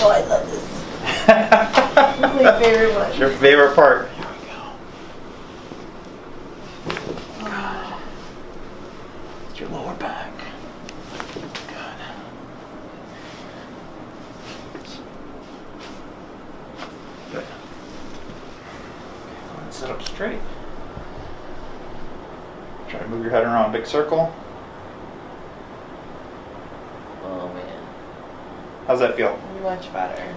Oh, I love this. This is my favorite one. It's your favorite part. It's your lower back. Good. Good. Let's sit up straight. Try to move your head around a big circle. Oh man, How's that feel? much better.